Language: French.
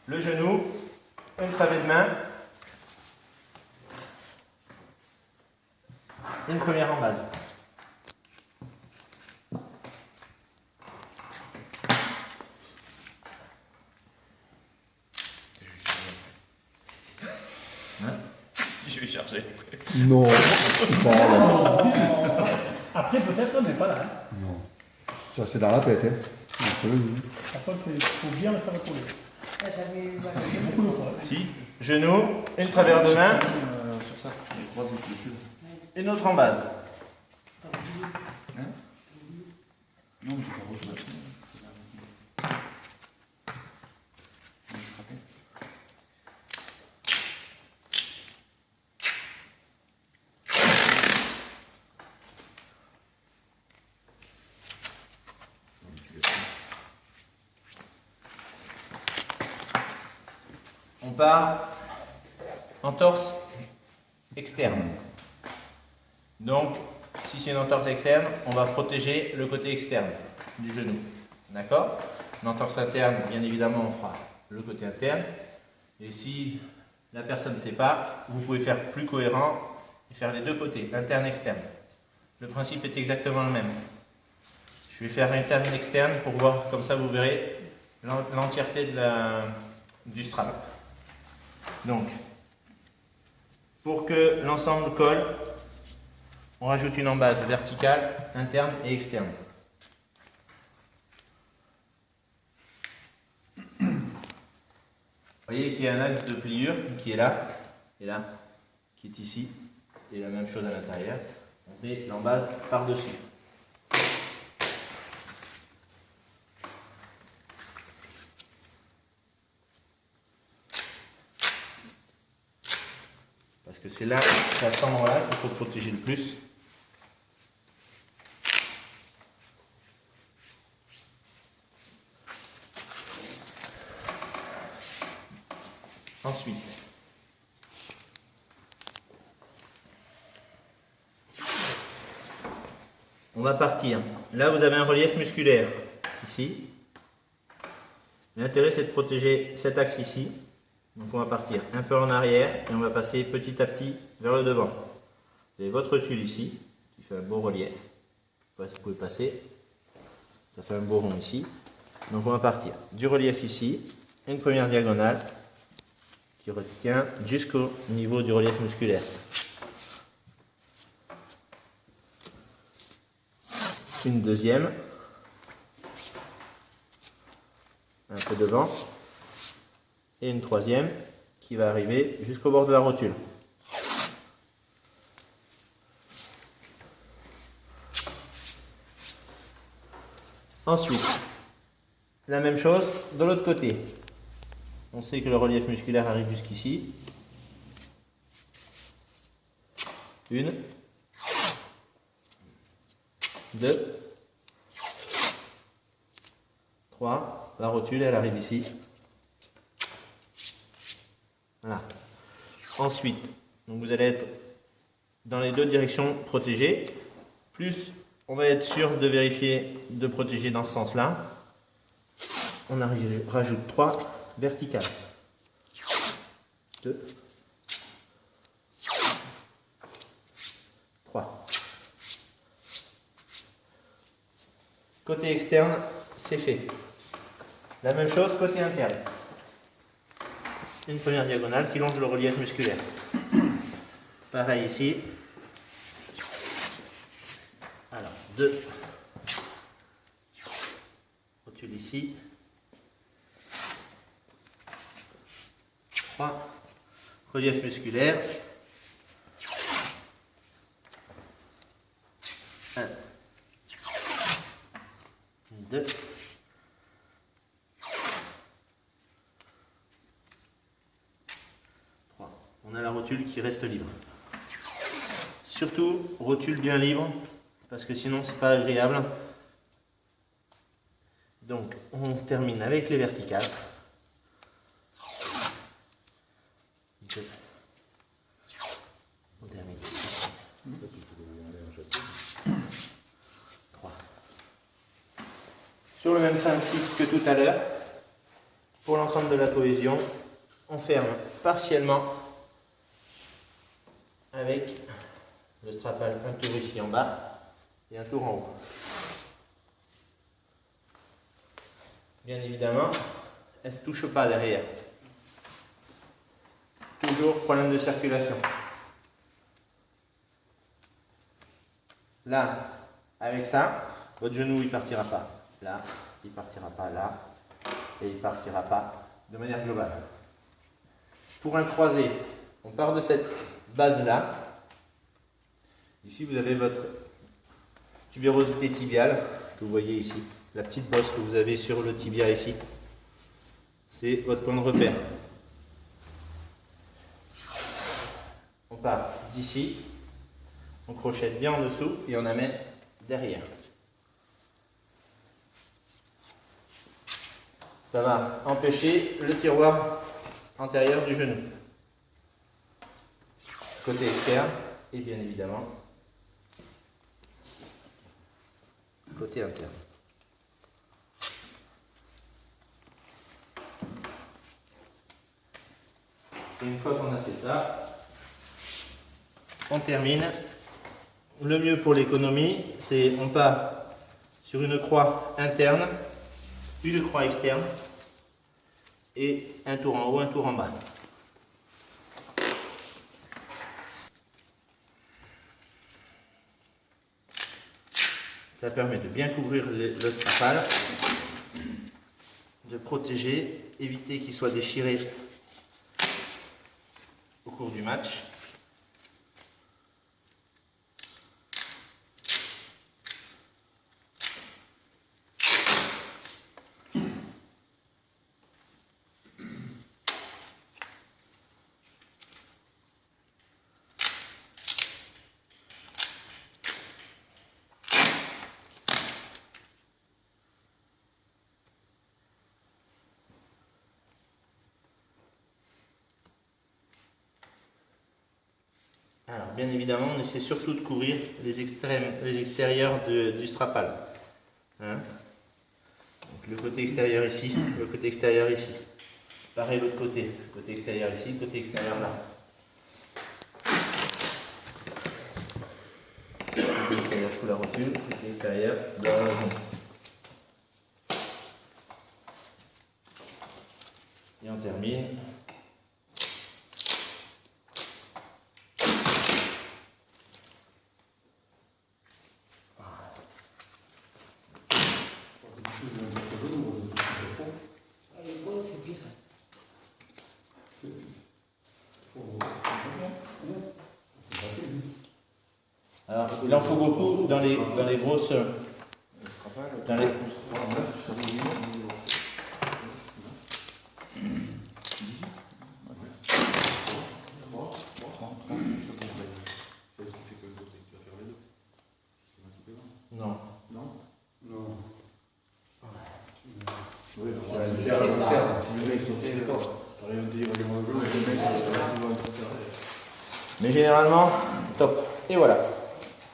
le genou, une travée de main, une première en base. Hein? Je vais chercher. Non. Après, peut-être, mais pas là. Hein. Non. Ça, c'est dans la tête. Hein. Je te le dis. Par contre, il faut bien le faire coller. C'est beaucoup le poids. Si, genou, une travers de main, Sur ça, je croise les clôtures. une autre en base. Hein? Non, j'ai pas reçu la tienne. C'est là. Je frappais. On part en torse externe. Donc, si c'est une entorse externe, on va protéger le côté externe du genou. D'accord? Une entorse interne, bien évidemment, on fera le côté interne. Et si la personne ne sait pas, vous pouvez faire plus cohérent et faire les deux côtés, interne et externe. Le principe est exactement le même. Je vais faire interne et externe pour voir, comme ça vous verrez l'entièreté du strap. Donc, pour que l'ensemble colle, on rajoute une embase verticale, interne et externe. Vous voyez qu'il y a un axe de pliure qui est là, et là, qui est ici, et la même chose à l'intérieur. On met l'embase par-dessus. Parce que c'est là, c'est à cet endroit-là qu'il faut protéger le plus. Ensuite, on va partir. Là, vous avez un relief musculaire, ici. L'intérêt, c'est de protéger cet axe ici. Donc on va partir un peu en arrière et on va passer petit à petit vers le devant. Vous avez votre tuile ici, qui fait un beau relief. Vous pouvez passer. Ça fait un beau rond ici. Donc on va partir du relief ici, une première diagonale qui retient jusqu'au niveau du relief musculaire. Une deuxième, un peu devant, et une troisième qui va arriver jusqu'au bord de la rotule. Ensuite, la même chose de l'autre côté. On sait que le relief musculaire arrive jusqu'ici. Une, deux, trois. La rotule, elle arrive ici. Voilà. Ensuite, donc vous allez être dans les deux directions protégées. Plus, on va être sûr de vérifier de protéger dans ce sens-là. On rajoute 3 verticales. 2, 3. Côté externe, c'est fait. La même chose côté interne. Une première diagonale qui longe le relief musculaire. Pareil ici. Alors, 2. Rotule ici. 3. Relief musculaire. 1. 2. 3. On a la rotule qui reste libre. Surtout, rotule bien libre, parce que sinon c'est pas agréable. Donc, on termine avec les verticales. 2. On termine. 3. Sur le même principe que tout à l'heure, pour l'ensemble de la cohésion, on ferme partiellement avec le strapal, un tour ici en bas et un tour en haut. Bien évidemment, elle ne se touche pas derrière. Toujours problème de circulation. Là, avec ça, votre genou il partira pas. Là, il partira pas là, et il partira pas de manière globale. Pour un croisé, on part de cette base-là. Ici, vous avez votre tubérosité tibiale que vous voyez ici. La petite bosse que vous avez sur le tibia ici. C'est votre point de repère. On part d'ici, on crochette bien en dessous et on amène derrière. Ça va empêcher le tiroir antérieur du genou. Côté externe et bien évidemment côté interne. Et une fois qu'on a fait ça, on termine. Le mieux pour l'économie, c'est on part sur une croix interne, une croix externe et un tour en haut, un tour en bas. Ça permet de bien couvrir le strapal, de protéger, éviter qu'il soit déchiré au cours du match. Alors, bien évidemment, on essaie surtout de couvrir les extérieurs du strapal. Hein? Donc, le côté extérieur ici, le côté extérieur ici. Pareil l'autre côté. Côté extérieur ici, côté extérieur là. Côté extérieur sous la rotule, côté extérieur dans la maison. Et on termine. Alors, il en faut beaucoup dans les grosses. Dans les... Non. Non. Mais généralement, top. Et voilà.